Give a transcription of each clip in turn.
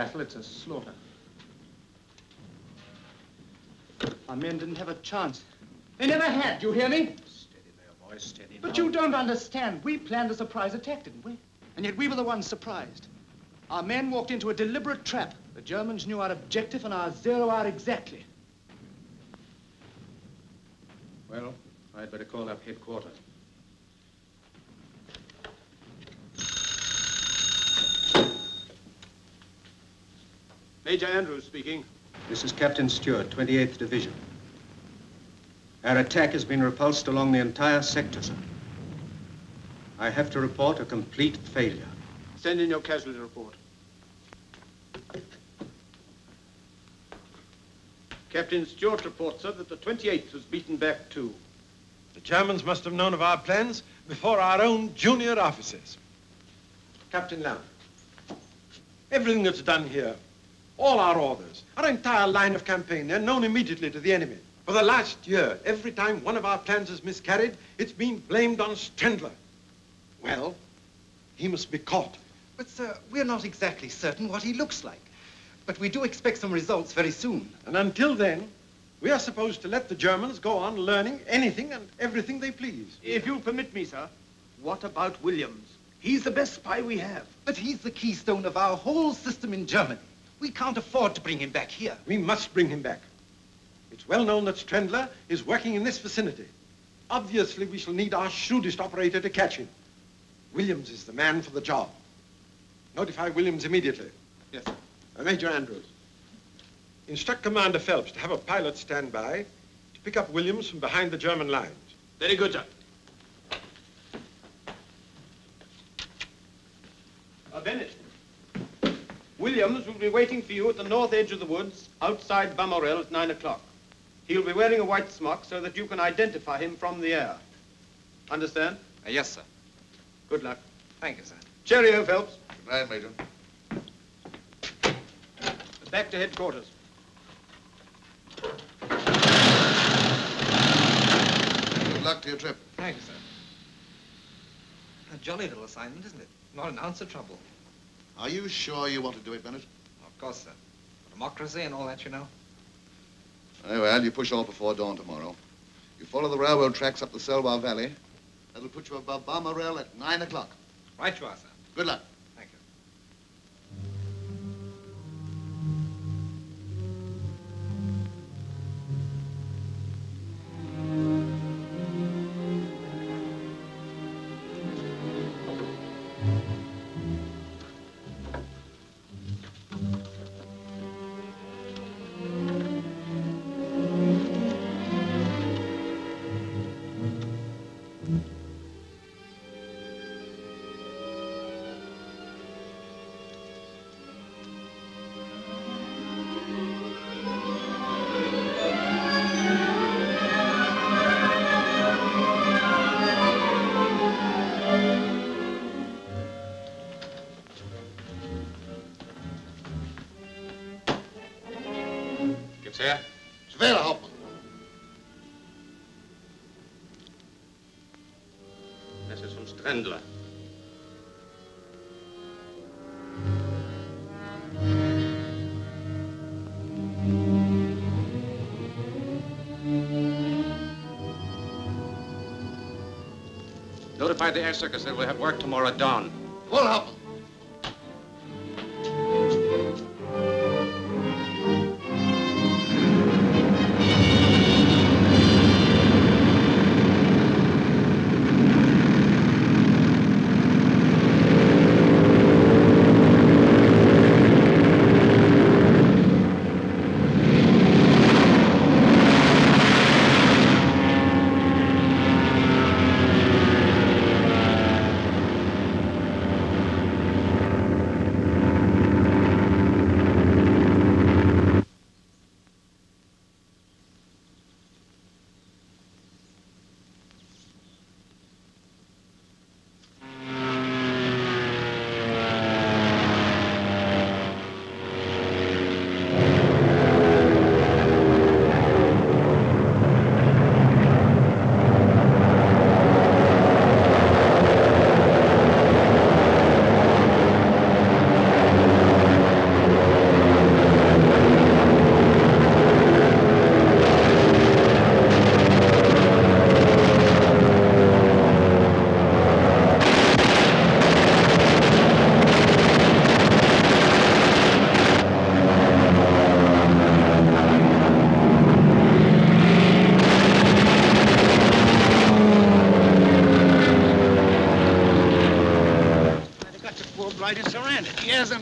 battle, it's a slaughter. Our men didn't have a chance. They never had, you hear me? Steady there, boys, steady now. But you don't understand. We planned a surprise attack, didn't we? And yet we were the ones surprised. Our men walked into a deliberate trap. The Germans knew our objective and our zero hour exactly. Well, I'd better call up headquarters. Major Andrews speaking. This is Captain Stewart, 28th Division. Our attack has been repulsed along the entire sector, sir. I have to report a complete failure. Send in your casualty report. Captain Stewart reports, sir, that the 28th was beaten back too. The Germans must have known of our plans before our own junior officers. Captain Lamb, everything that's done here, all our orders, our entire line of campaign, they're known immediately to the enemy. For the last year, every time one of our plans has miscarried, it's been blamed on Strendler. Well, he must be caught. But, sir, we're not exactly certain what he looks like. But we do expect some results very soon. And until then, we are supposed to let the Germans go on learning anything and everything they please. If you'll permit me, sir, what about Williams? He's the best spy we have. But he's the keystone of our whole system in Germany. We can't afford to bring him back here. We must bring him back. It's well known that Strendler is working in this vicinity. Obviously, we shall need our shrewdest operator to catch him. Williams is the man for the job. Notify Williams immediately. Yes, sir. Major Andrews, instruct Commander Phelps to have a pilot stand by to pick up Williams from behind the German lines. Very good, sir. Bennett, Williams will be waiting for you at the north edge of the woods outside Bamorel at 9 o'clock. He'll be wearing a white smock so that you can identify him from the air. Understand? Yes, sir. Good luck. Thank you, sir. Cheerio, Phelps. Good night, Major. Back to headquarters. Good luck to your trip. Thank you, sir. A jolly little assignment, isn't it? Not an ounce of trouble. Are you sure you want to do it, Bennett? Of course, sir. Democracy and all that, you know. Very well, you push off before dawn tomorrow. You follow the railroad tracks up the Selvar Valley. That'll put you above Bamorel at 9 o'clock. Right you are, sir. Good luck. Thank you. Strendler. Notify the air circus that we'll have work tomorrow at dawn. We'll help them.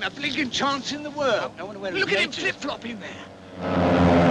a blinking chance in the world. I wonder where Look at him Nate is. flip-flopping there.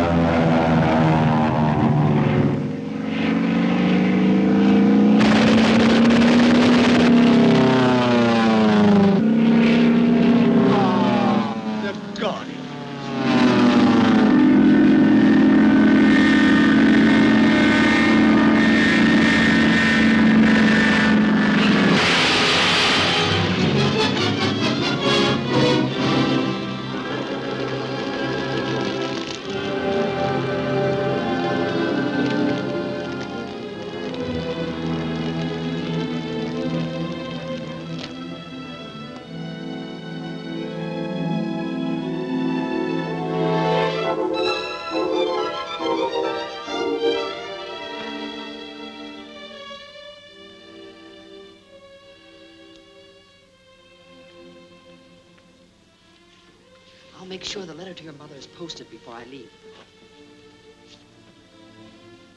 I'll make sure the letter to your mother is posted before I leave.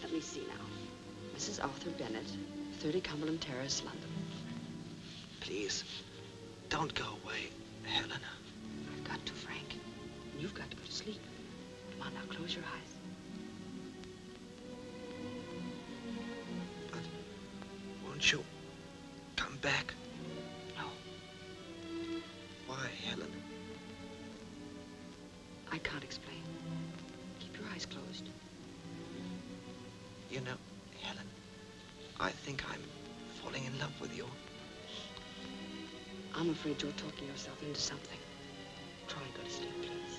Let me see now. Mrs. Arthur Bennett, 30 Cumberland Terrace, London. Please, don't go away, Helena. I've got to, Frank. And you've got to go to sleep. Come on now, close your eyes. But won't you come back? No. Why, Helena? I can't explain. Keep your eyes closed. You know, Helen, I think I'm falling in love with you. I'm afraid you're talking yourself into something. Try and go to sleep, please.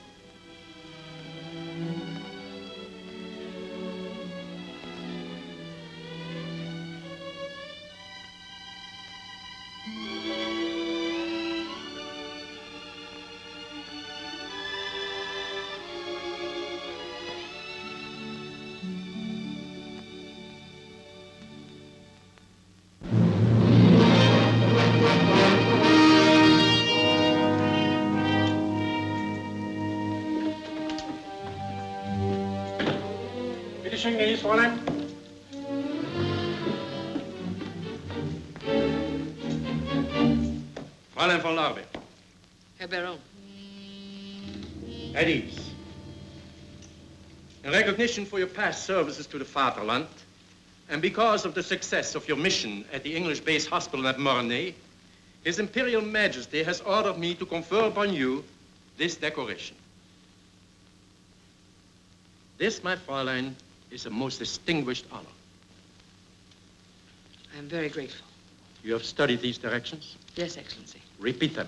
Fräulein. Fräulein von Lorbeer. Herr Baron. At ease. In recognition for your past services to the Fatherland, and because of the success of your mission at the English base hospital at Morne, His Imperial Majesty has ordered me to confer upon you this decoration. This, my Fräulein, is a most distinguished honor. I am very grateful. You have studied these directions? Yes, Excellency. Repeat them.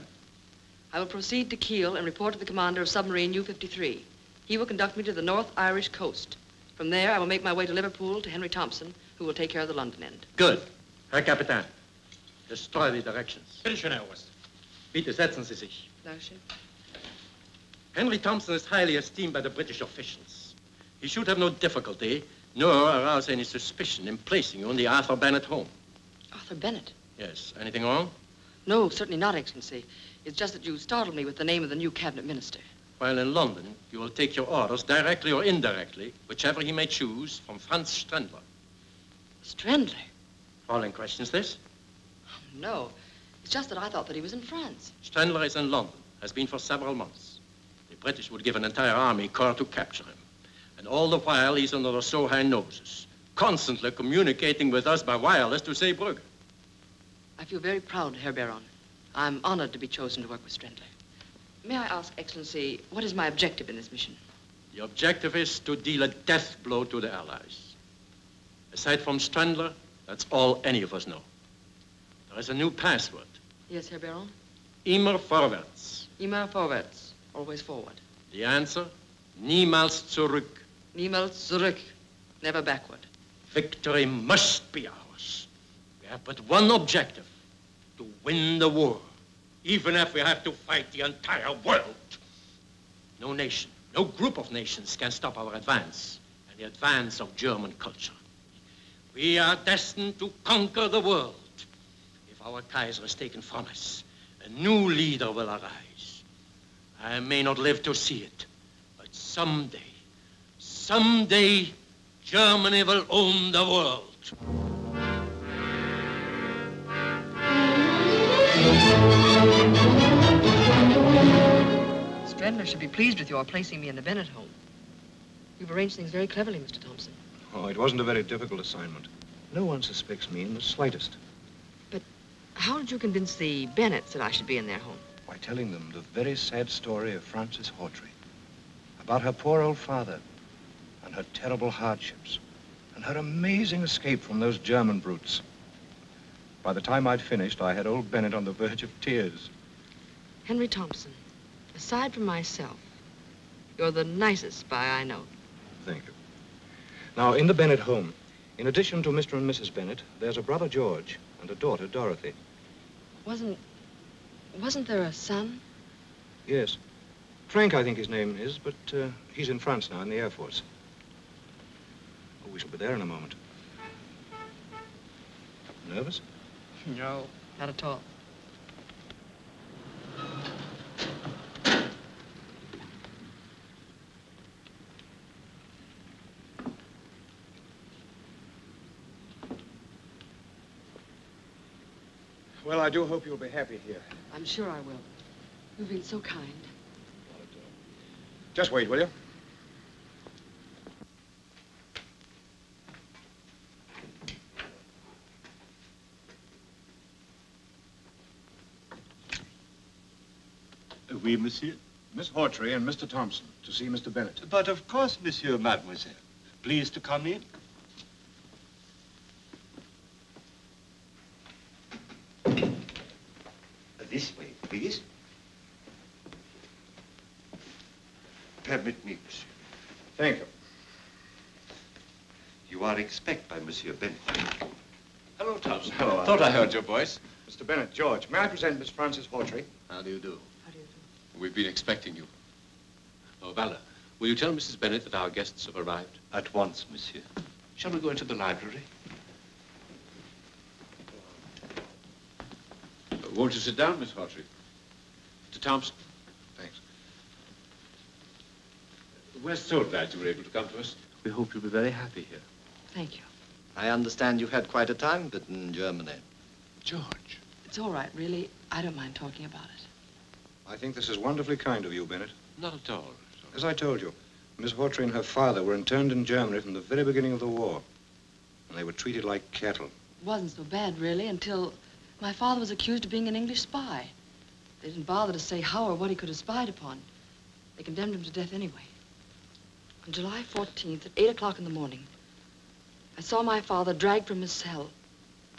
I will proceed to Kiel and report to the commander of submarine U-53. He will conduct me to the North Irish coast. From there, I will make my way to Liverpool to Henry Thompson, who will take care of the London end. Good. Herr Kapitän, destroy the directions. Bitte schön, Herr Oberst. Bitte setzen Sie sich. Dankeschön. Henry Thompson is highly esteemed by the British officials. He should have no difficulty, nor arouse any suspicion in placing you in the Arthur Bennett home. Arthur Bennett? Yes. Anything wrong? No, certainly not, Excellency. It's just that you startled me with the name of the new cabinet minister. While in London, you will take your orders directly or indirectly, whichever he may choose, from Franz Strendler. Strendler? Fräulein questions this? No. It's just that I thought that he was in France. Strendler is in London, has been for several months. The British would give an entire army corps to capture him. And all the while, he's under our so high noses, constantly communicating with us by wireless to Zeebrugge. I feel very proud, Herr Baron. I'm honored to be chosen to work with Strendler. May I ask, Excellency, what is my objective in this mission? The objective is to deal a death blow to the Allies. Aside from Strendler, that's all any of us know. There is a new password. Yes, Herr Baron? Immer vorwärts. Immer vorwärts. Always forward. The answer? Niemals zurück. Niemals zurück. Never backward. Victory must be ours. We have but one objective, to win the war, even if we have to fight the entire world. No nation, no group of nations can stop our advance and the advance of German culture. We are destined to conquer the world. If our Kaiser is taken from us, a new leader will arise. I may not live to see it, but someday, Germany will own the world. Bendler should be pleased with your placing me in the Bennett home. You've arranged things very cleverly, Mr. Thompson. Oh, it wasn't a very difficult assignment. No one suspects me in the slightest. But how did you convince the Bennetts that I should be in their home? By telling them the very sad story of Frances Hawtrey. About her poor old father and her terrible hardships and her amazing escape from those German brutes. By the time I'd finished, I had old Bennett on the verge of tears. Henry Thompson, aside from myself, you're the nicest spy I know. Thank you. Now, in the Bennett home, in addition to Mr. and Mrs. Bennett, there's a brother, George, and a daughter, Dorothy. Wasn't there a son? Yes. Frank, I think his name is, but he's in France now, in the Air Force. Oh, we shall be there in a moment. Nervous? No, not at all. Well, I do hope you'll be happy here. I'm sure I will. You've been so kind. Just wait, will you? Oui, monsieur. Miss Hawtrey and Mr. Thompson to see Mr. Bennett. But of course, monsieur, mademoiselle. Please to come in. This way, please. Permit me, monsieur. Thank you. You are expected by Monsieur Bennett. Hello, Thompson. Hello, Thought I heard your voice. Mr. Bennett, George, may I present Miss Frances Hawtrey? How do you do? How do you do? We've been expecting you. Oh, Valdar, will you tell Mrs. Bennett that our guests have arrived? At once, monsieur. Shall we go into the library? Won't you sit down, Miss Hawtrey? Mr. Thompson. Thanks. We're so glad you were able to come to us. We hope you'll be very happy here. Thank you. I understand you've had quite a time of it in Germany. George. It's all right, really. I don't mind talking about it. I think this is wonderfully kind of you, Bennett. Not at all. As I told you, Miss Hawtrey and her father were interned in Germany from the very beginning of the war. And they were treated like cattle. It wasn't so bad, really, until my father was accused of being an English spy. They didn't bother to say how or what he could have spied upon. They condemned him to death anyway. On July 14th, at 8 o'clock in the morning, I saw my father dragged from his cell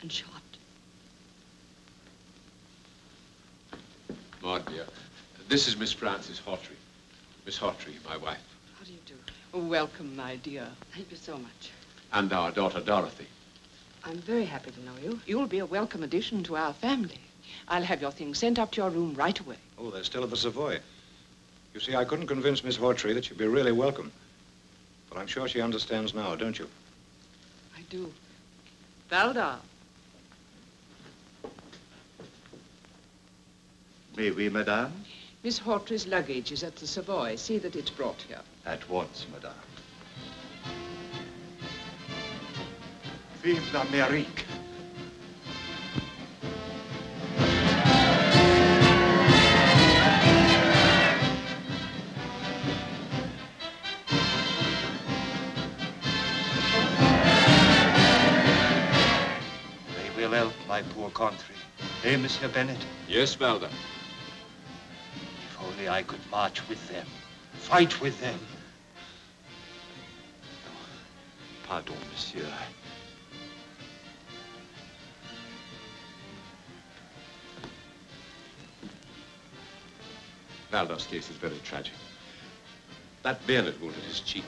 and shot. Maud, dear, this is Miss Frances Hawtrey. Miss Hawtrey, my wife. How do you do? Oh, welcome, my dear. Thank you so much. And our daughter, Dorothy. I'm very happy to know you. You'll be a welcome addition to our family. I'll have your things sent up to your room right away. Oh, they're still at the Savoy. You see, I couldn't convince Miss Hawtrey that she'd be really welcome. But I'm sure she understands now, don't you? I do. Valdar. May we, madame? Miss Hawtrey's luggage is at the Savoy. See that it's brought here. At once, madame. Vive l'Amérique! They will help my poor country. Eh, Monsieur Bennett? Yes, Valdar. If only I could march with them, fight with them. Pardon, monsieur. Valdar's case is very tragic. That bayonet wound in his cheek.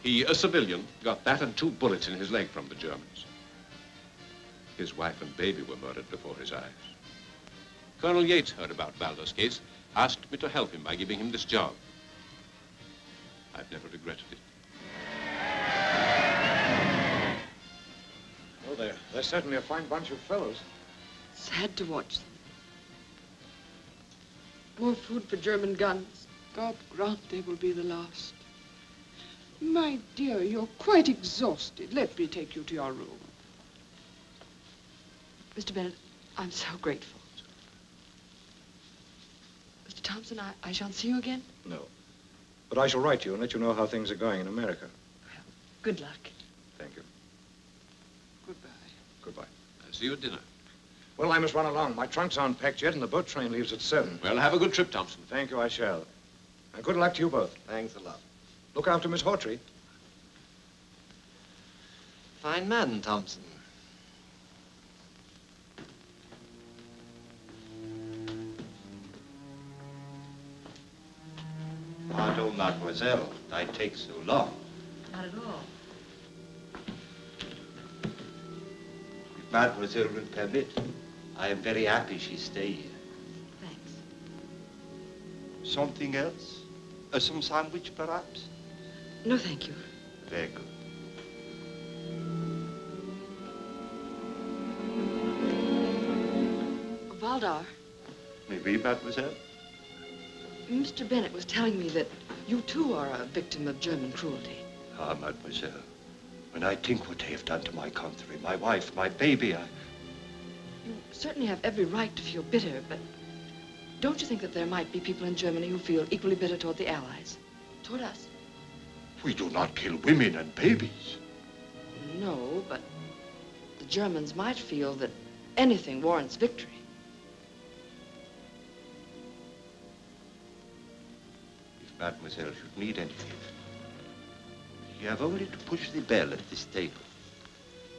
He, a civilian, got that and 2 bullets in his leg from the Germans. His wife and baby were murdered before his eyes. Colonel Yates heard about Valdar's case, asked me to help him by giving him this job. I've never regretted it. Oh, they're certainly a fine bunch of fellows. Sad to watch them. More food for German guns. God grant they will be the last. My dear, you're quite exhausted. Let me take you to your room. Mr. Bennett, I'm so grateful. Mr. Mr. Thompson, I shan't see you again? No. But I shall write to you and let you know how things are going in America. Well, good luck. Thank you. Goodbye. Goodbye. I'll see you at dinner. Well, I must run along. My trunks aren't packed yet, and the boat train leaves at 7. Well, have a good trip, Thompson. Thank you, I shall. And good luck to you both. Thanks a lot. Look after Miss Hawtrey. Fine man, Thompson. Pardon, mademoiselle, I take so long. Not at all. If mademoiselle will permit, I am very happy she stay here. Thanks. Something else? Some sandwich, perhaps? No, thank you. Very good. Valdar, Maybe, mademoiselle? Mr. Bennett was telling me that you too are a victim of German cruelty. Ah, mademoiselle, when I think what they have done to my country, my wife, my baby, You certainly have every right to feel bitter, but don't you think that there might be people in Germany who feel equally bitter toward the Allies? Toward us? We do not kill women and babies. No, but the Germans might feel that anything warrants victory. If mademoiselle should need anything, you have only to push the bell at this table.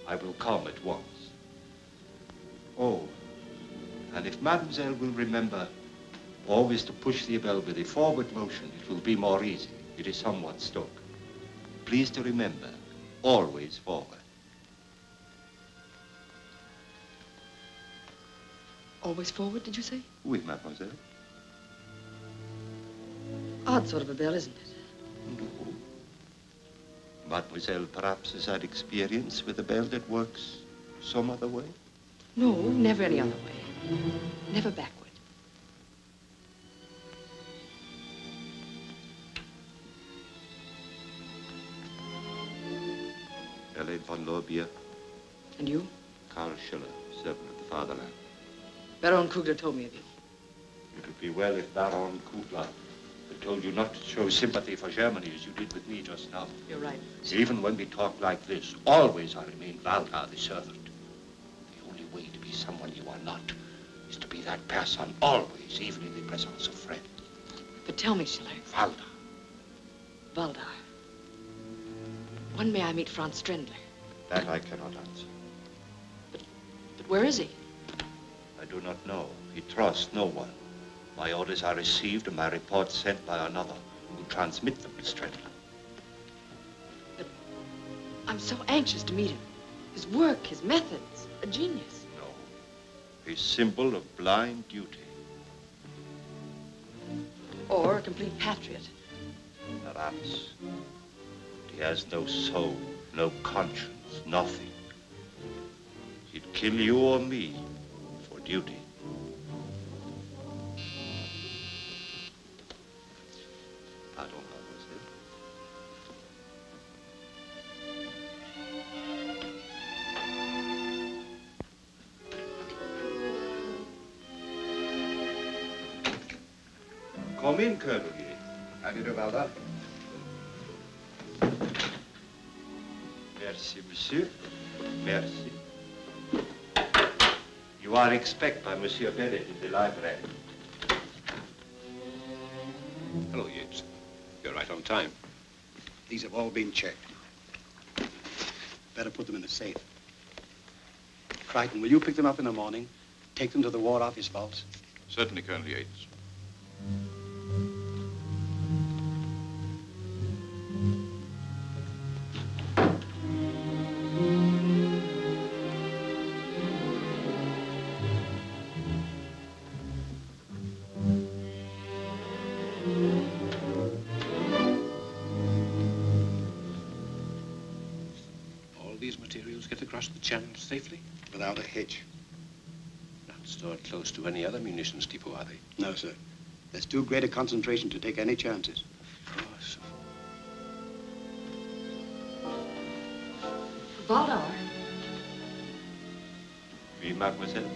I will come at once. Oh, and if mademoiselle will remember always to push the bell with a forward motion, it will be more easy. It is somewhat stuck. Please to remember, always forward. Always forward, did you say? Oui, mademoiselle. Odd sort of a bell, isn't it? No. Mademoiselle perhaps has had experience with a bell that works some other way? No, never any other way. Never backward. Helene von Lorbeer. And you? Karl Schiller, servant of the fatherland. Baron Kugler told me of you. It would be well if Baron Kugler had told you not to show sympathy for Germany as you did with me just now. You're right. Even when we talk like this, always I remain Valdar, the servant. The only way to be someone you are not is to be that person always, even in the presence of friends. But tell me, Schiller. Valdar. Valdar. When may I meet Franz Strendler? That I cannot answer. But where is he? I do not know. He trusts no one. My orders are received and my reports sent by another who transmit them to Strendler. But I'm so anxious to meet him. His work, his methods, a genius. No. A symbol of blind duty. Or a complete patriot. Perhaps. He has no soul, no conscience, nothing. He'd kill you or me for duty. Pardon, mademoiselle. Come in, Colonel Yates. How do you do, Valdar? Merci, monsieur. Merci. You are expected by Monsieur Bennett in the library. Hello, Yates. You're right on time. These have all been checked. Better put them in the safe. Crichton, will you pick them up in the morning? Take them to the War Office vaults? Certainly, Colonel Yates. The channel safely? Without a hitch. Not stored close to any other munitions depot, are they? No, sir. There's too great a concentration to take any chances. Of course. Valdar. Oui, mademoiselle.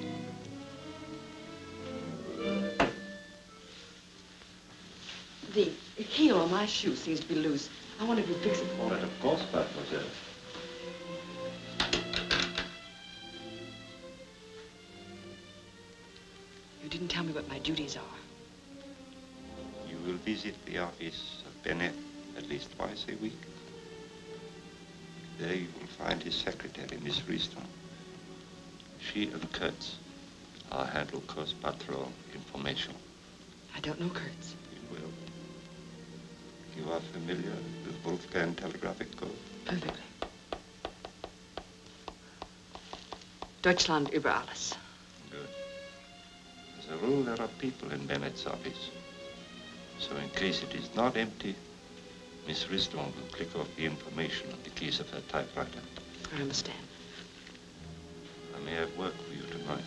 The heel on my shoe seems to be loose. I wonder if you'd fix it for me. But of course, mademoiselle. You didn't tell me what my duties are. You will visit the office of Bennett at least twice a week. There you will find his secretary, Miss Riston. She and Katz are handle Coast Patrol information. I don't know Kurtz. You will. You are familiar with Wolfgang telegraphic code? Perfectly. Deutschland über alles. Good. As a rule, there are people in Bennett's office. So in case it is not empty, Miss Riston will click off the information on the keys of her typewriter. I understand. I may have work for you tonight.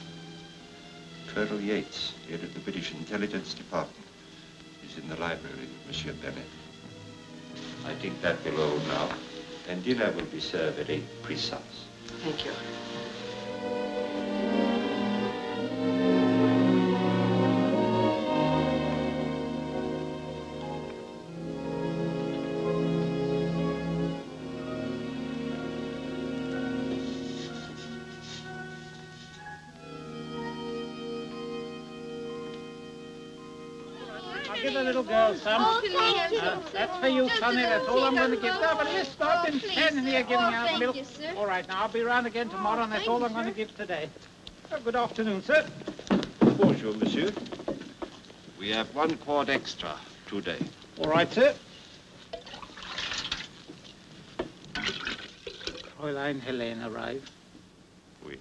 Colonel Yates, head of the British Intelligence Department, is in the library with Monsieur Bennett. I think that will all now, and dinner will be served at 8 precise. Thank you. Give the little girl some. Oh, thank you. That's for you, Sonny. That's all I'm going to give. No, but listen, I've been standing here giving out thank milk. you, sir. All right, now, I'll be round again tomorrow, and that's all I'm going to give today. Good afternoon, sir. Bonjour, monsieur. We have 1 quart extra today. All right, sir. Fräulein Helene arrived. Oui.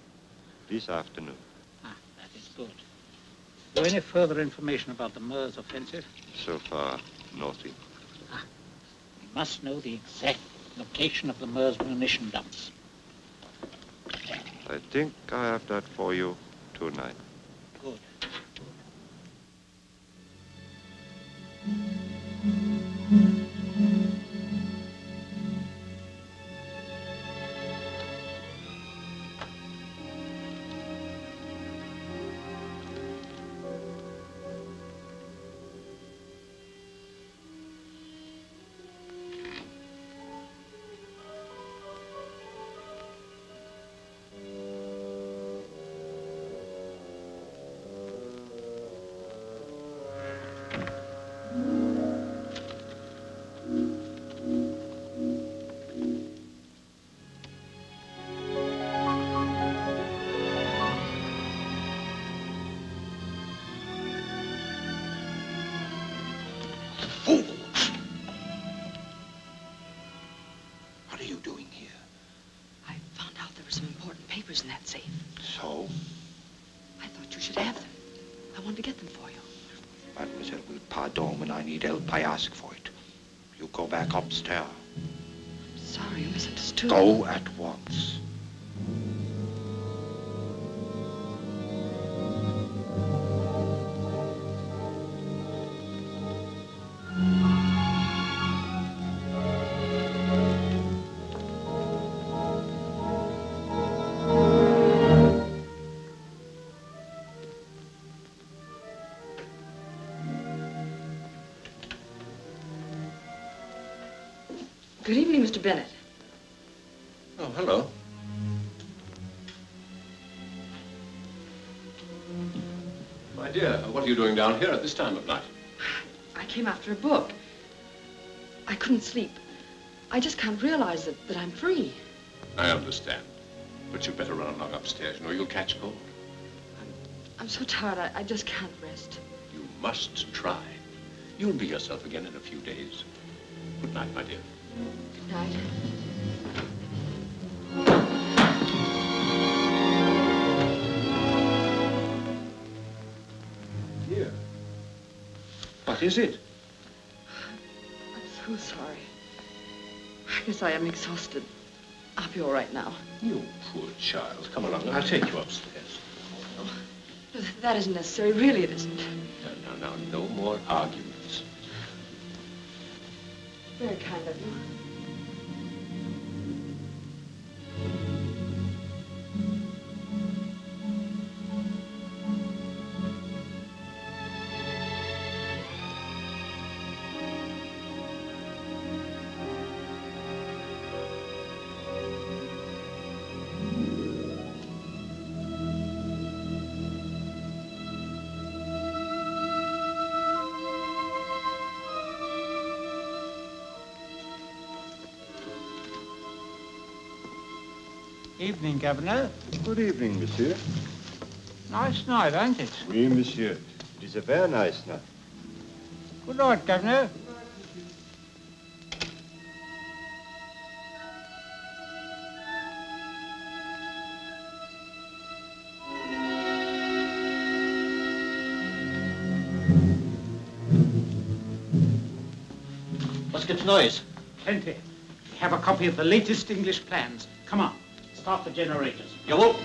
This afternoon. Ah, that is good. Is there any further information about the Morse offensive? So far, nothing. We must know the exact location of the Morse munition dumps. I think I have that for you tonight. Good. In that safe. So? I thought you should have them. I wanted to get them for you. Mademoiselle will pardon when I need help. I ask for it. You go back upstairs. I'm sorry, you misunderstood. Go at once. Good evening, Mr. Bennett. Oh, hello. My dear, what are you doing down here at this time of night? I came after a book. I couldn't sleep. I just can't realize that I'm free. I understand. But you'd better run along upstairs. You know, you'll catch cold. I'm so tired, I just can't rest. You must try. You'll be yourself again in a few days. Good night, my dear. Good night. Dear. What is it? I'm so sorry. I guess I am exhausted. I'll be all right now. You poor child. Come along, I'll take you upstairs. Oh, that isn't necessary. Really, it isn't. No, no more arguments. Very kind of you. Evening, Governor. Good evening, monsieur. Nice night, ain't it? Oui, monsieur. It is a very nice night. Good night, Governor. What's gets noise? Plenty. We have a copy of the latest English plans. Come on, start the generators. Jawohl.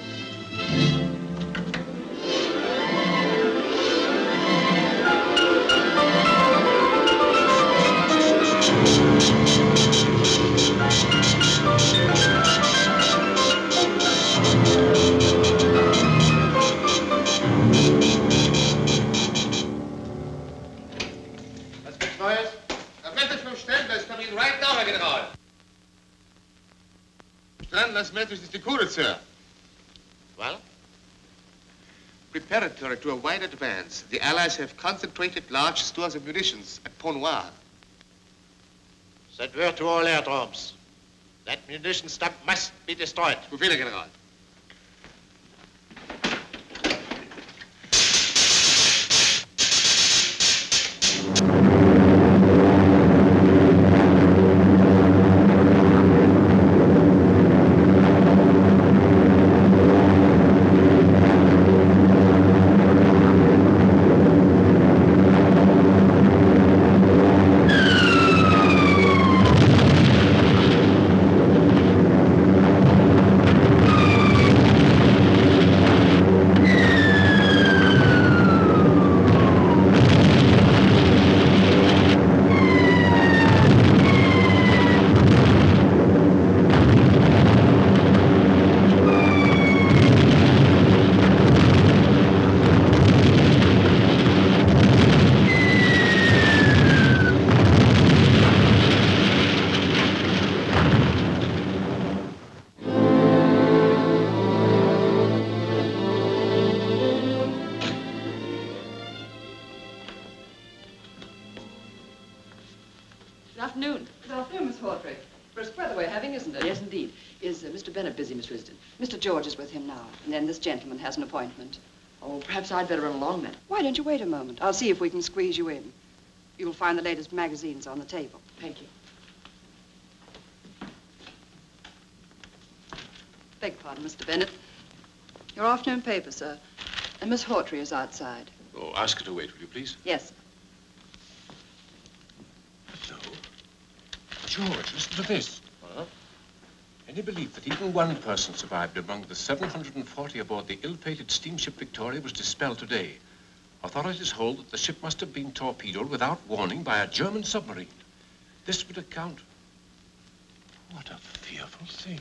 Was gibt's Neues? A message from Stendler's coming right now, Herr General. Stendler's message is decoded, sir. Well? Preparatory to a wide advance, the Allies have concentrated large stores of munitions at Pont Noir. Send word to all airdromes. That munition dump must be destroyed. Befehl, Herr General. Mr. Bennett busy, Miss Risden? Mr. George is with him now, and then this gentleman has an appointment. Oh, perhaps I'd better run along then. Why don't you wait a moment? I'll see if we can squeeze you in. You'll find the latest magazines on the table. Thank you. Beg your pardon, Mr. Bennett. Your afternoon paper, sir. And Miss Hawtrey is outside. Oh, ask her to wait, will you, please? Yes. Hello. George, listen to this. Any belief that even one person survived among the 740 aboard the ill-fated steamship Victoria was dispelled today. Authorities hold that the ship must have been torpedoed without warning by a German submarine. This would account... What a fearful thing.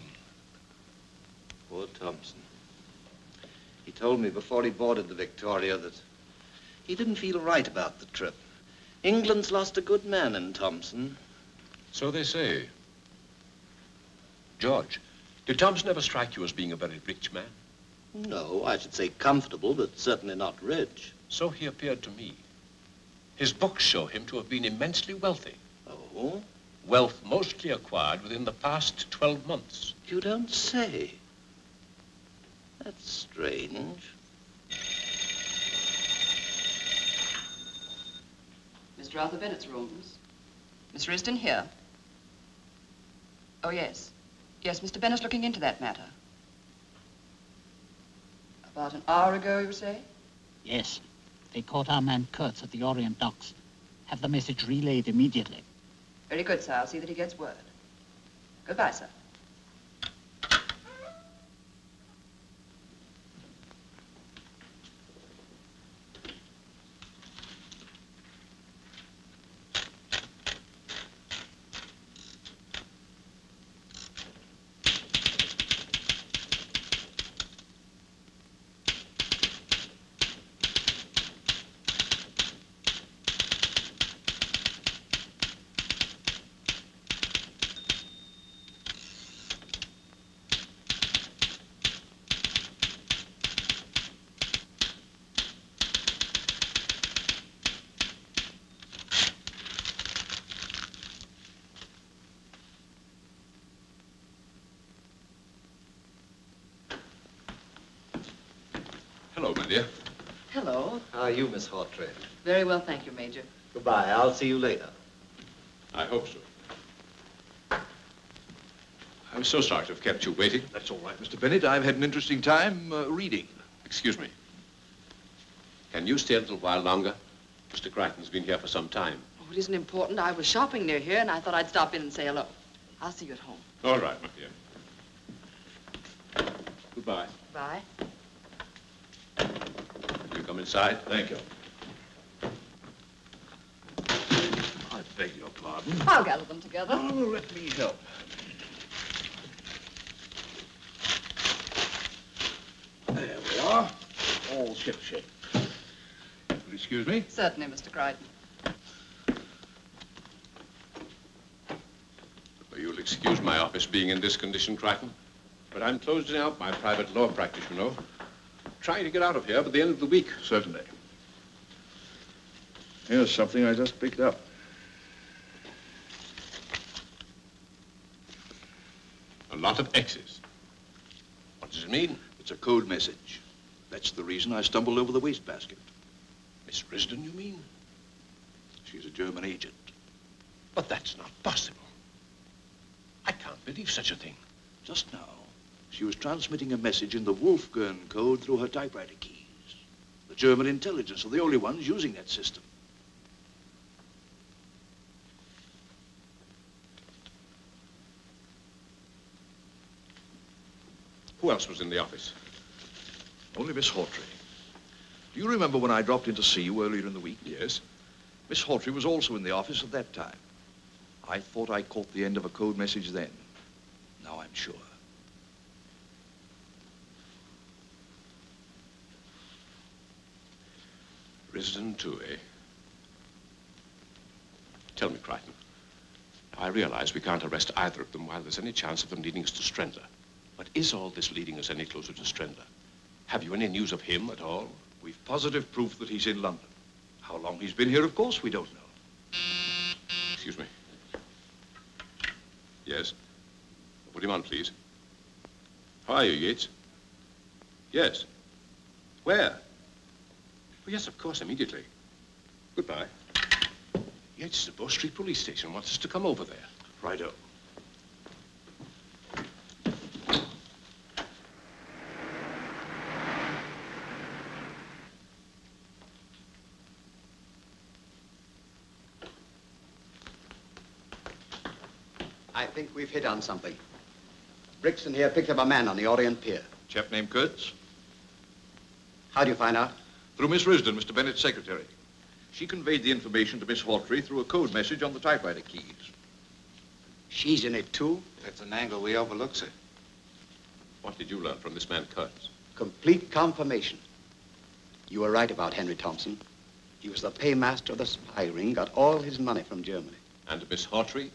Poor Thompson. He told me before he boarded the Victoria that he didn't feel right about the trip. England's lost a good man in Thompson. So they say. George, did Thompson ever strike you as being a very rich man? No, I should say comfortable, but certainly not rich. So he appeared to me. His books show him to have been immensely wealthy. Oh? Wealth mostly acquired within the past 12 months. You don't say. That's strange. Mr. Arthur Bennett's rooms. Miss Risden here. Oh, yes. Yes, Mr. Bennett's looking into that matter. About an hour ago, you say? Yes. They caught our man Katz at the Orient docks. Have the message relayed immediately. Very good, sir. I'll see that he gets word. Goodbye, sir. my dear. Hello. How are you, Miss Hawtrey? Very well, thank you, Major. Goodbye. I'll see you later. I hope so. I'm so sorry to have kept you waiting. That's all right, Mr. Bennett. I've had an interesting time reading. Excuse me. Can you stay a little while longer? Mr. Crichton's been here for some time. Oh, it isn't important. I was shopping near here, and I thought I'd stop in and say hello. I'll see you at home. All right, my dear. Goodbye. Bye. You come inside? Thank you. I beg your pardon. I'll gather them together. Oh, let me help. There we are. All shipshape. Will you excuse me? Certainly, Mr. Crichton. Well, you'll excuse my office being in this condition, Crichton. But I'm closing out my private law practice, you know. Trying to get out of here by the end of the week. Certainly. Here's something I just picked up. A lot of X's. What does it mean? It's a code message. That's the reason I stumbled over the wastebasket. Miss Risden, you mean? She's a German agent. But that's not possible. I can't believe such a thing. Just now, she was transmitting a message in the Wolfgang code through her typewriter keys. The German intelligence are the only ones using that system. Who else was in the office? Only Miss Hawtrey. Do you remember when I dropped in to see you earlier in the week? Yes. Miss Hawtrey was also in the office at that time. I thought I caught the end of a code message then. Now I'm sure. Risden too, eh? Tell me, Crichton. I realize we can't arrest either of them while there's any chance of them leading us to Strendler. But is all this leading us any closer to Strendler? Have you any news of him at all? We've positive proof that he's in London. How long he's been here, of course, we don't know. Excuse me. Yes? Put him on, please. How are you, Yates? Yes. Where? Oh, yes, of course, immediately. Goodbye. Yates is at Bow Street Police Station. Wants us to come over there. Righto. I think we've hit on something. Brixton here picked up a man on the Orient Pier. Chap named Kurtz? How do you find out? Through Miss Risden, Mr. Bennett's secretary. She conveyed the information to Miss Hawtrey through a code message on the typewriter keys. She's in it, too? That's an angle we overlook, sir. What did you learn from this man, Kurtz? Complete confirmation. You were right about Henry Thompson. He was the paymaster of the spy ring, got all his money from Germany. And Miss Hawtrey?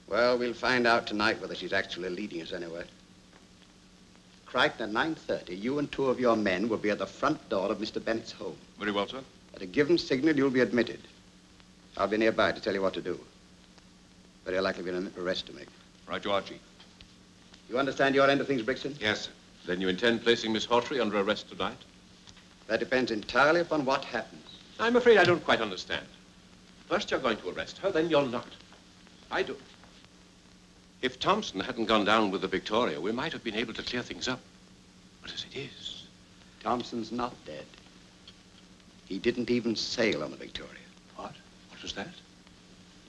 Well, we'll find out tonight whether she's actually leading us anywhere. Crichton, at 9:30, you and two of your men will be at the front door of Mr. Bennett's home. Very well, sir. At a given signal, you'll be admitted. I'll be nearby to tell you what to do. Very likely be an arrest to make. Right you are, Chief. You understand your end of things, Brixton? Yes, sir. Then you intend placing Miss Hawtrey under arrest tonight? That depends entirely upon what happens. I'm afraid I don't quite understand. First you're going to arrest her, then you're not. I do. If Thompson hadn't gone down with the Victoria, we might have been able to clear things up. But as it is... Thompson's not dead. He didn't even sail on the Victoria. What? What was that?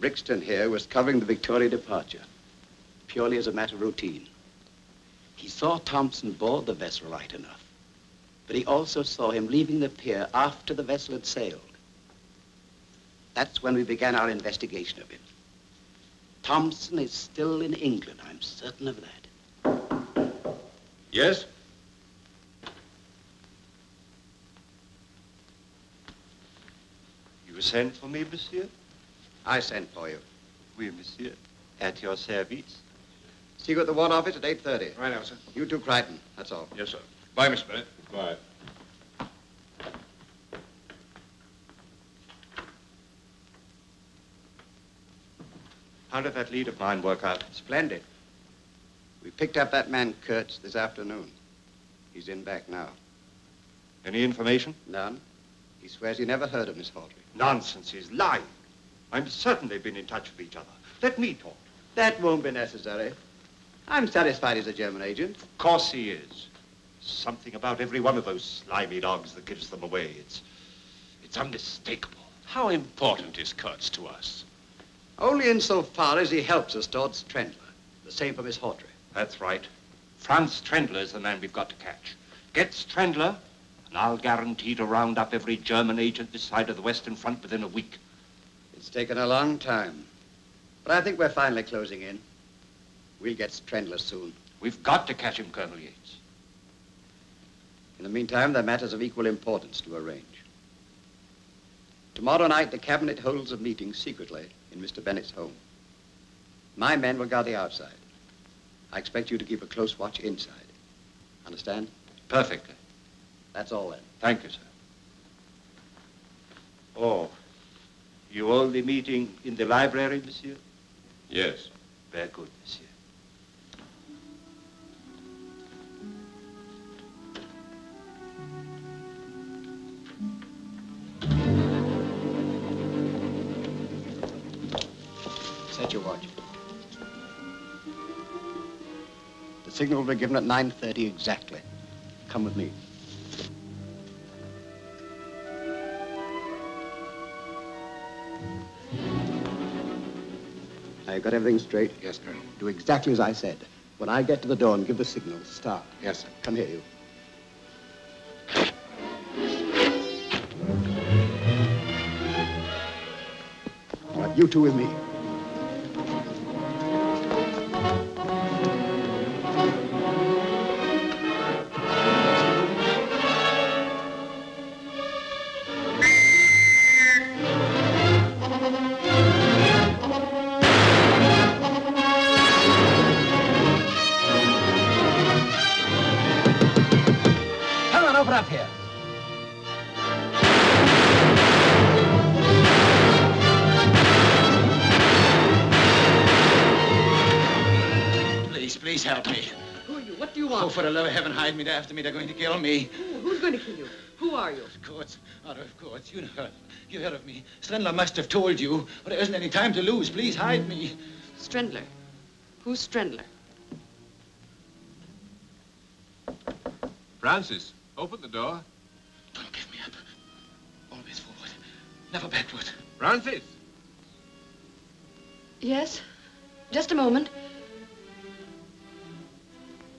Brixton here was covering the Victoria departure, purely as a matter of routine. He saw Thompson board the vessel right enough, but he also saw him leaving the pier after the vessel had sailed. That's when we began our investigation of him. Thompson is still in England, I'm certain of that. Yes? You sent for me, monsieur? I sent for you. Oui, monsieur. At your service. See you at the War Office at 8:30. Right now, sir. You too, Crichton. That's all. Yes, sir. Bye, Miss Bennett. Bye. How did that lead of mine work out? Splendid. We picked up that man Kurtz this afternoon. He's in back now. Any information? None. He swears he never heard of Miss Hawtrey. Nonsense, he's lying. I'm certain they've been in touch with each other. Let me talk. That won't be necessary. I'm satisfied he's a German agent. Of course he is. Something about every one of those slimy dogs that gives them away. It's unmistakable. How important is Katz to us? Only insofar as he helps us towards Trendler. The same for Miss Hawtrey. That's right. Franz Trendler is the man we've got to catch. Get Trendler, and I'll guarantee to round up every German agent this side of the Western Front within a week. It's taken a long time. But I think we're finally closing in. We'll get Trendler soon. We've got to catch him, Colonel Yates. In the meantime, there are matters of equal importance to arrange. Tomorrow night, the cabinet holds a meeting secretly in Mr. Bennett's home. My men will guard the outside. I expect you to keep a close watch inside. Understand? Perfectly. That's all then. Thank you, sir. Oh, you all the meeting in the library, monsieur? Yes. Very good, monsieur. Set your watch. The signal will be given at 9:30 exactly. Come with me. Now, you got everything straight? Yes, Colonel. Do exactly as I said. When I get to the door and give the signal, start. Yes, sir. Come here, you. All right, you two with me. Up here. Please help me. Who are you? What do you want? Oh, for the love of heaven, hide me. They're after me. They're going to kill me. Who's going to kill you? Who are you? Courts. Out of courts. You heard of me. Strendler must have told you. But there isn't any time to lose. Please hide me. Strendler. Who's Strendler? Francis, open the door. Don't give me up. Always forward. Never backward. Francis! Yes? Just a moment.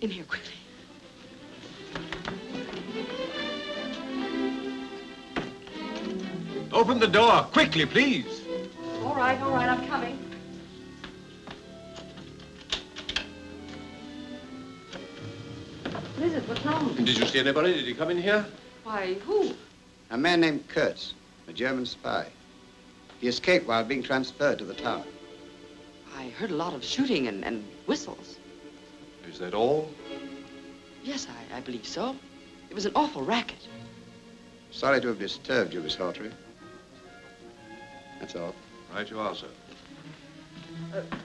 In here, quickly. Open the door, quickly, please. All right, I'm coming. What is it? What's wrong? Did you see anybody? Did he come in here? Why, who? A man named Katz, a German spy. He escaped while being transferred to the tower. I heard a lot of shooting and whistles. Is that all? Yes, I believe so. It was an awful racket. Sorry to have disturbed you, Miss Hawtrey. That's all. Right you are, sir.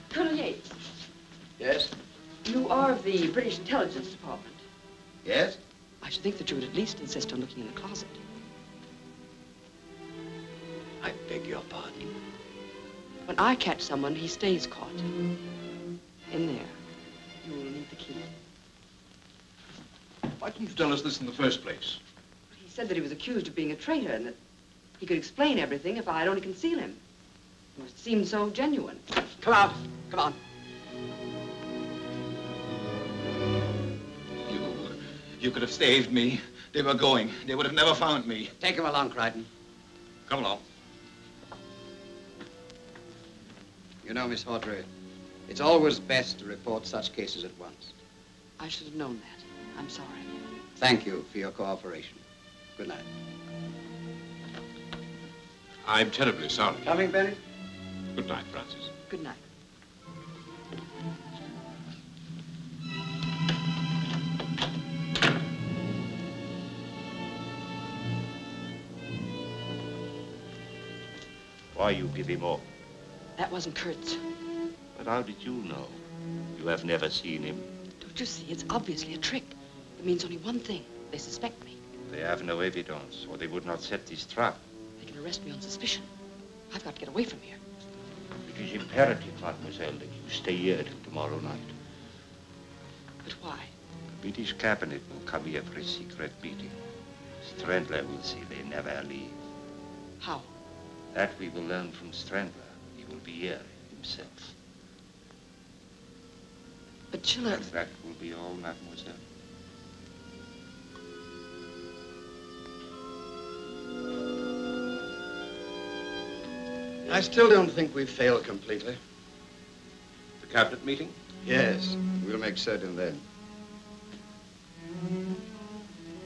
Colonel Yates. Yes? You are of the British Intelligence Department. Yes? I should think that you would at least insist on looking in the closet. I beg your pardon. When I catch someone, he stays caught. In there. You will need the key. Why didn't you tell us this in the first place? He said that he was accused of being a traitor and that he could explain everything if I'd only conceal him. It seemed so genuine. Come out. Come on. You could have saved me. They were going. They would have never found me. Take him along, Crichton. Come along. You know, Miss Hawtrey, it's always best to report such cases at once. I should have known that. I'm sorry. Thank you for your cooperation. Good night. I'm terribly sorry. Coming, Benny? Good night, Francis. Good night. Why you give him up? That wasn't Kurtz. But how did you know? You have never seen him. Don't you see? It's obviously a trick. It means only one thing. They suspect me. They have no evidence, or they would not set this trap. They can arrest me on suspicion. I've got to get away from here. It is imperative, mademoiselle, that you stay here till tomorrow night. But why? The British cabinet will come here for a secret meeting. Strandler will say they never leave. How? That we will learn from Strandler. He will be here himself. But Schiller... That will be all, mademoiselle. I still don't think we've failed completely. The cabinet meeting? Yes, we'll make certain then.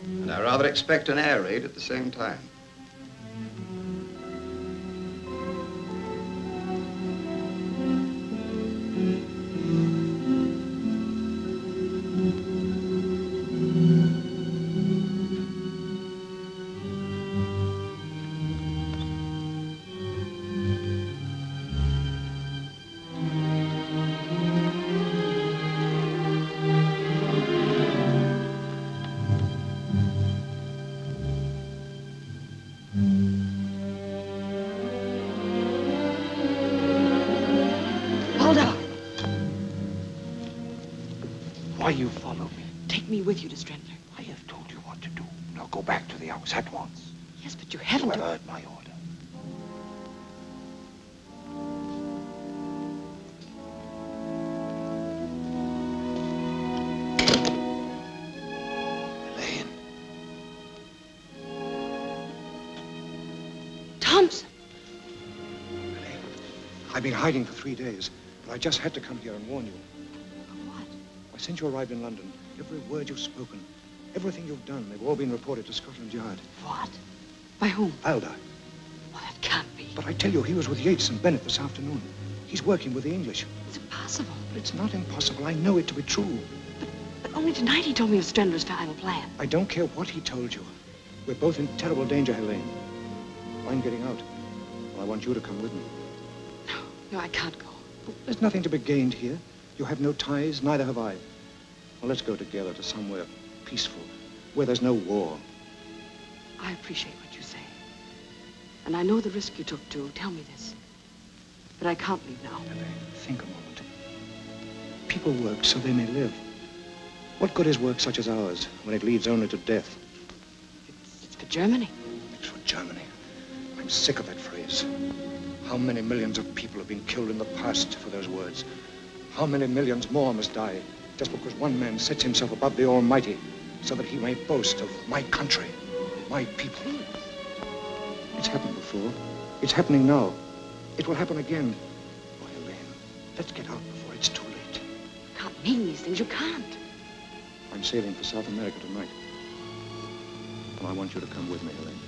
And I rather expect an air raid at the same time. Why you follow me? Take me with you to Strandler. I have told you what to do. Now go back to the house at once. Yes, but you haven't... You have heard my order. Helene. Thompson. Helene, I've been hiding for 3 days, but I just had to come here and warn you. Since you arrived in London, every word you've spoken, everything you've done, they've all been reported to Scotland Yard. What? By whom? Valdar. Well, that can't be. But I tell you, he was with Yates and Bennett this afternoon. He's working with the English. It's impossible. But it's not impossible. I know it to be true. But only tonight he told me of Strandler's final plan. I don't care what he told you. We're both in terrible danger, Helene. I'm getting out. Well, I want you to come with me. No, I can't go. There's nothing to be gained here. You have no ties, neither have I. Well, let's go together to somewhere peaceful, where there's no war. I appreciate what you say. And I know the risk you took to tell me this. But I can't leave now. Helene, think a moment. People work so they may live. What good is work such as ours when it leads only to death? It's for Germany. It's for Germany. I'm sick of that phrase. How many millions of people have been killed in the past for those words? How many millions more must die just because one man sets himself above the Almighty so that he may boast of my country, my people? It's happened before. It's happening now. It will happen again. Oh, Helene, let's get out before it's too late. You can't mean these things. You can't. I'm sailing for South America tonight. And I want you to come with me, Helene.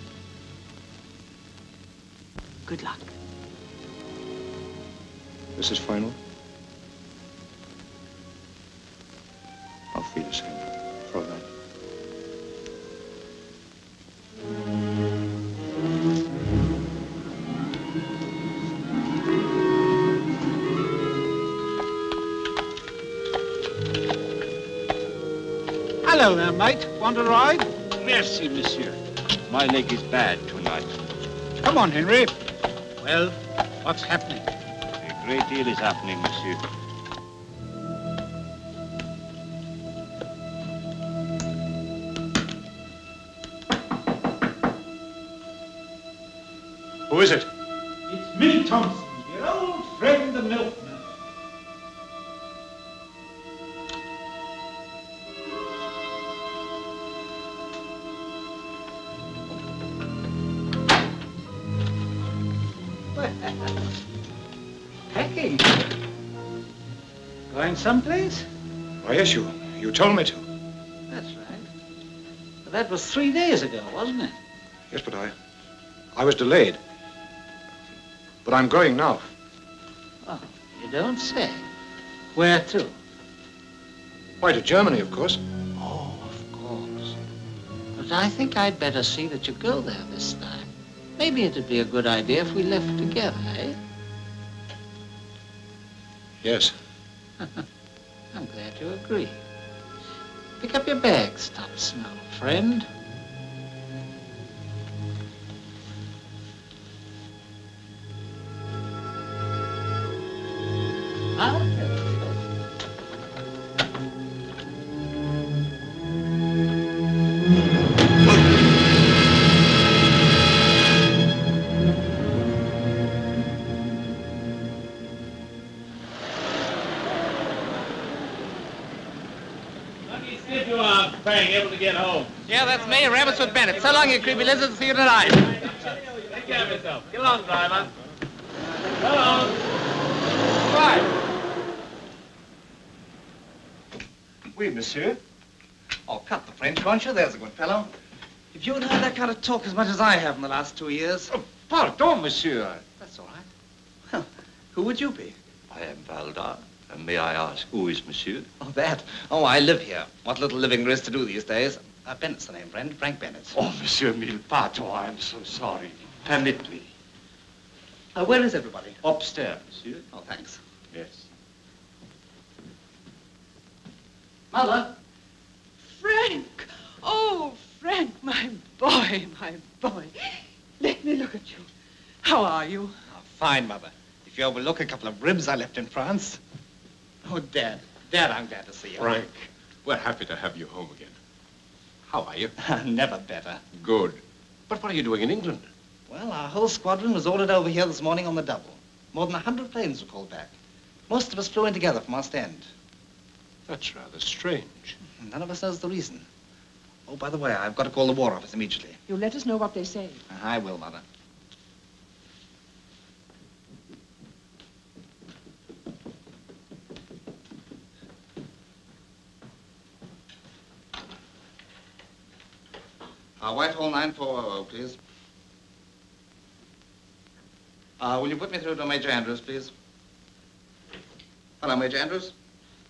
Good luck. This is final? I'll feel the same for that. Hello there, mate. Want a ride? Merci, monsieur. My leg is bad tonight. Come on, Henry. Well, what's happening? A great deal is happening, monsieur. Who is it? It's me, Thompson, your old friend, the milkman. Packing. Going someplace? Why, yes, you told me to. That's right. But that was 3 days ago, wasn't it? Yes, but I was delayed. But I'm going now. Oh, you don't say. Where to? Why, to Germany, of course. Oh, of course. But I think I'd better see that you go there this time. Maybe it'd be a good idea if we left together, eh? Yes. I'm glad you agree. Pick up your bags, Thompson, old friend. Able to get home. Yeah, that's me, Rabbits with Bennett. So long, you creepy lizards. See you tonight. Take care of yourself. Get along, driver. So long. Right. Oui, monsieur. Oh, cut the French, won't you? There's a good fellow. If you had heard that kind of talk as much as I have in the last 2 years... Oh, pardon, monsieur. That's all right. Well, who would you be? I am Valdar. And may I ask, who is monsieur? Oh, that? Oh, I live here. What little living there is to do these days. Bennett's the name, friend. Frank Bennett. Oh, monsieur mille pardons. I am so sorry. Permit me. Where is everybody? Upstairs, monsieur. Oh, thanks. Yes. Mother? Frank! Oh, Frank, my boy, my boy. Let me look at you. How are you? Oh, fine, Mother. If you overlook a couple of ribs I left in France. Oh, Dad. Dad, I'm glad to see you. Frank, we're happy to have you home again. How are you? Never better. Good. But what are you doing in England? Well, our whole squadron was ordered over here this morning on the double. More than 100 planes were called back. Most of us flew in together from Ostend. That's rather strange. None of us knows the reason. Oh, by the way, I've got to call the War Office immediately. You'll let us know what they say. I will, Mother. Whitehall 9400, please. Will you put me through to Major Andrews, please? Hello, Major Andrews.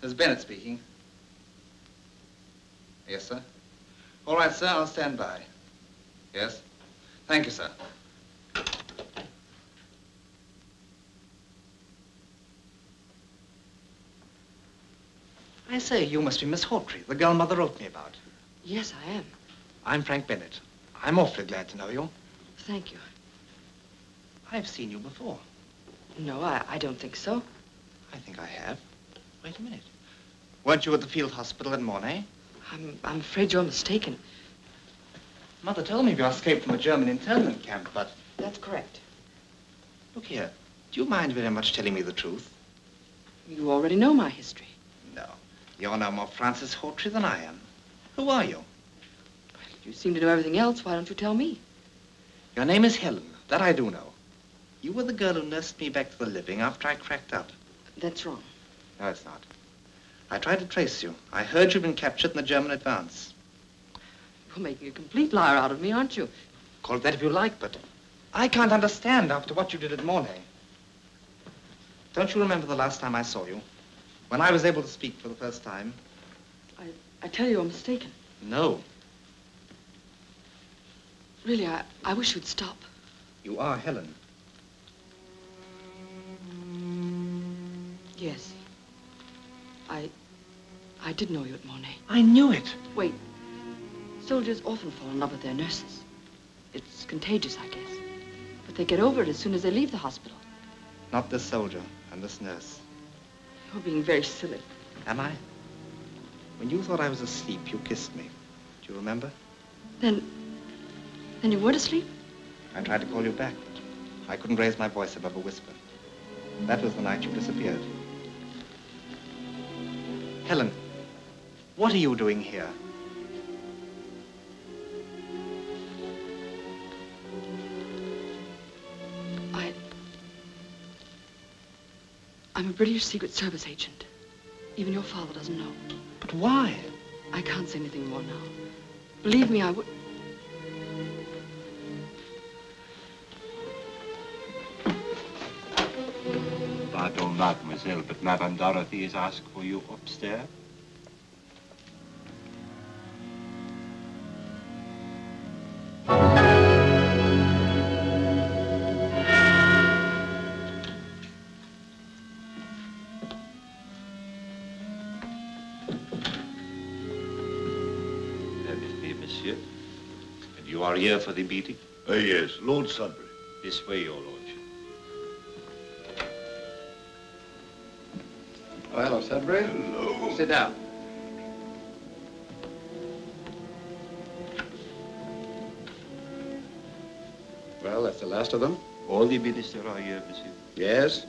This is Bennett speaking. Yes, sir. All right, sir, I'll stand by. Yes? Thank you, sir. I say, you must be Miss Hawtrey, the girl Mother wrote me about. Yes, I am. I'm Frank Bennett. I'm awfully glad to know you. Thank you. I've seen you before. No, I don't think so. I think I have. Wait a minute. Weren't you at the field hospital in Mornay? I'm afraid you're mistaken. Mother told me you escaped from a German internment camp, but... That's correct. Look here. Do you mind very much telling me the truth? You already know my history. No. You're no more Francis Hawtrey than I am. Who are you? You seem to know everything else. Why don't you tell me? Your name is Helen. That I do know. You were the girl who nursed me back to the living after I cracked out. That's wrong. No, it's not. I tried to trace you. I heard you'd been captured in the German advance. You're making a complete liar out of me, aren't you? Call it that if you like, but I can't understand after what you did at Mornay. Don't you remember the last time I saw you? When I was able to speak for the first time? I tell you, you're mistaken. No. Really, I wish you'd stop. You are Helen. Yes. I did know you at Mornay. I knew it. Wait. Soldiers often fall in love with their nurses. It's contagious, I guess. But they get over it as soon as they leave the hospital. Not this soldier and this nurse. You're being very silly. Am I? When you thought I was asleep, you kissed me. Do you remember? Then you weren't asleep? I tried to call you back, but I couldn't raise my voice above a whisper. That was the night you disappeared. Helen, what are you doing here? I'm a British Secret Service agent. Even your father doesn't know. But why? I can't say anything more now. Believe me, I would... Pardon, mademoiselle, but Madame Dorothy has asked for you upstairs. You are here for the meeting? Yes, Lord Sudbury. This way, your lordship. Oh, hello, Sudbury. Hello. Sit down. Well, that's the last of them. All the ministers are here, monsieur. Yes.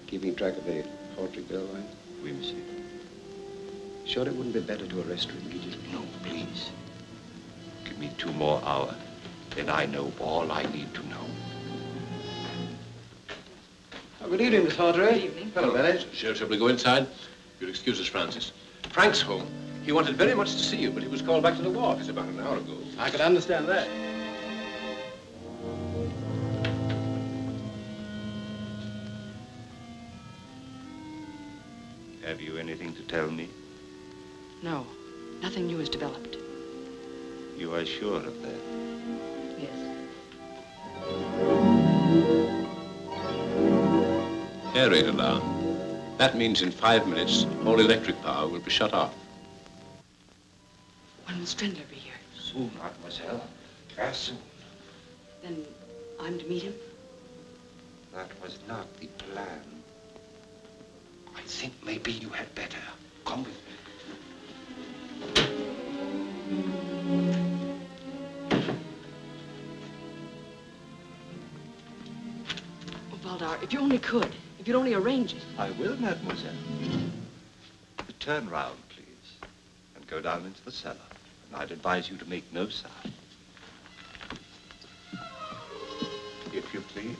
Keeping track of the Hawtrey bill line? Oui, monsieur. Sure it wouldn't be better to arrest her immediately? No, please. Give me 2 more hours. Then I know all I need to know. Oh, good evening, Miss Hawtrey. Good evening. Hello, Bennett. Sheriff, shall we go inside? You'll excuse us, Francis. Frank's home. He wanted very much to see you, but he was called back to the ward. It's about an hour ago. I could understand that. Have you anything to tell me? No, nothing new has developed. You are sure of that? Yes. Air raid alarm. That means in 5 minutes, all electric power will be shut off. When will Strindler be here? Soon, mademoiselle. Very soon. Then I'm to meet him? That was not the plan. I think maybe you had better. Come with me. Oh, Valdar, if you only could. If you'd only arrange it. I will, mademoiselle. But turn round, please, and go down into the cellar. And I'd advise you to make no sound. If you please.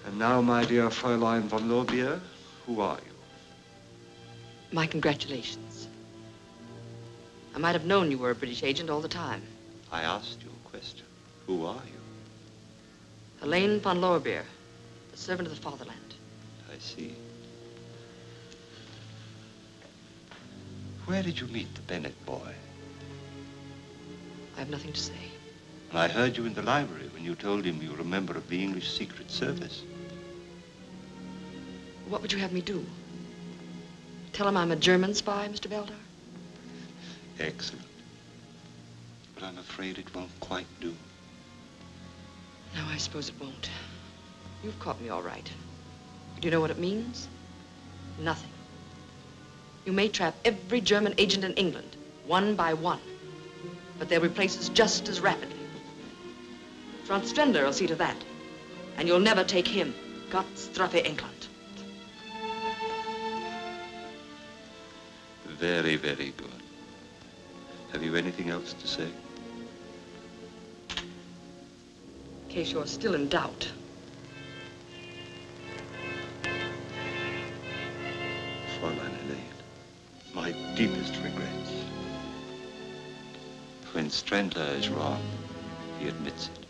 And now, my dear Fräulein von Lorbeer, who are you? My congratulations. I might have known you were a British agent all the time. I asked you a question. Who are you? Helene von Lorbeer, a servant of the fatherland. I see. Where did you meet the Bennett boy? I have nothing to say. I heard you in the library when you told him you were a member of the English Secret Service. What would you have me do? Tell him I'm a German spy, Mr. Valdar? Excellent. But I'm afraid it won't quite do. No, I suppose it won't. You've caught me all right. Do you know what it means? Nothing. You may trap every German agent in England, one by one. But they'll replace us just as rapidly. Franz Strindler will see to that. And you'll never take him. Gott strafe England. Very, very good. Have you anything else to say? In case you're still in doubt. Fräulein Helene, my deepest regrets. When Strindler is wrong, he admits it.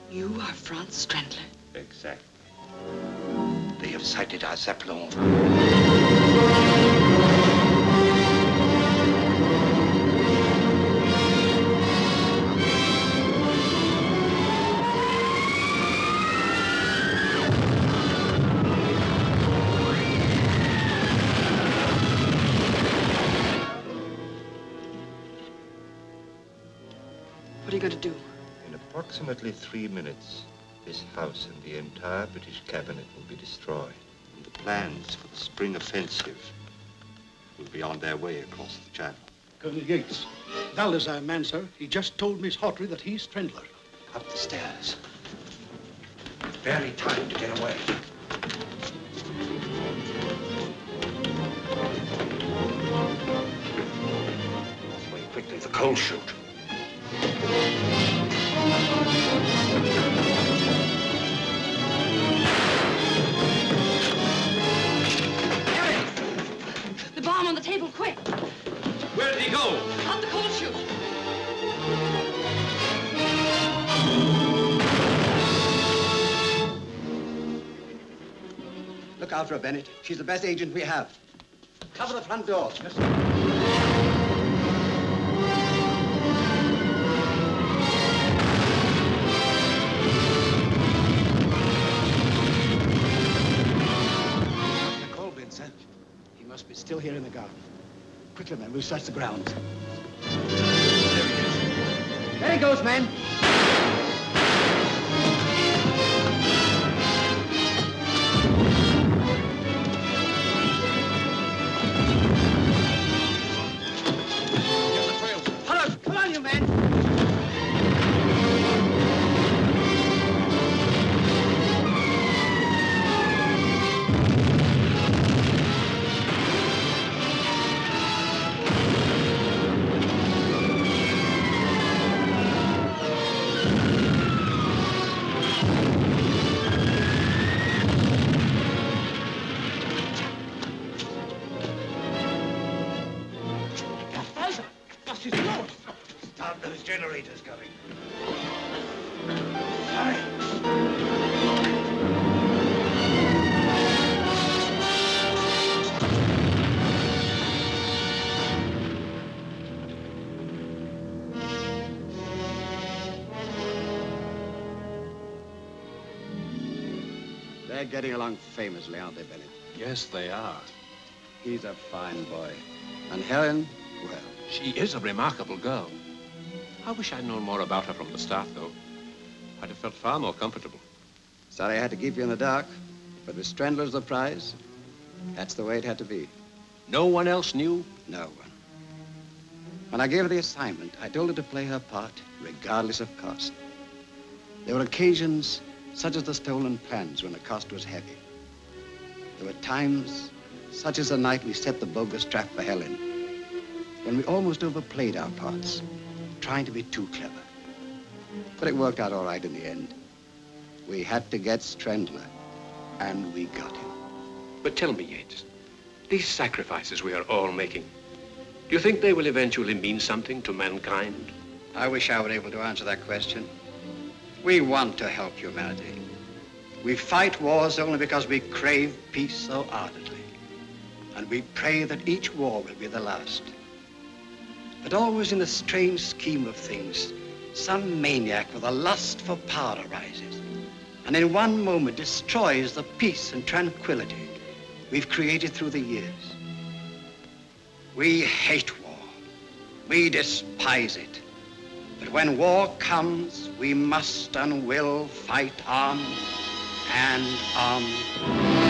You are Franz Strindler. Exactly. They have sighted our Zeppelin. What are you going to do? In approximately 3 minutes, this house and the entire British cabinet will be destroyed. And the plans for the spring offensive will be on their way across the channel. Colonel Yates, Valdar's our man, sir. He just told Miss Hawtrey that he's Strindler. Up the stairs. Barely time to get away. Away quickly, the cold chute. The bomb on the table, quick! Where did he go? Out the cold chute! Look after her, Bennett. She's the best agent we have. Cover the front door. Yes, The coal bin, sir. must be still here in the garden. Quickly, men, we'll search the grounds. There he goes, men. Come on, you men. Stop those generators going. They're getting along famously, aren't they, Bennett? Yes, they are. He's a fine boy. And Helen, well... She is a remarkable girl. I wish I'd known more about her from the start, though. I'd have felt far more comfortable. Sorry I had to keep you in the dark, but with Strandler's the prize, that's the way it had to be. No one else knew? No one. When I gave her the assignment, I told her to play her part, regardless of cost. There were occasions, such as the stolen plans, when the cost was heavy. There were times, such as the night we set the bogus trap for Helen, when we almost overplayed our parts, trying to be too clever. But it worked out all right in the end. We had to get Strandler, and we got him. But tell me, Yates, these sacrifices we are all making, do you think they will eventually mean something to mankind? I wish I were able to answer that question. We want to help humanity. We fight wars only because we crave peace so ardently. And we pray that each war will be the last. But always in the strange scheme of things, some maniac with a lust for power arises, and in one moment destroys the peace and tranquility we've created through the years. We hate war. We despise it. But when war comes, we must and will fight on and on.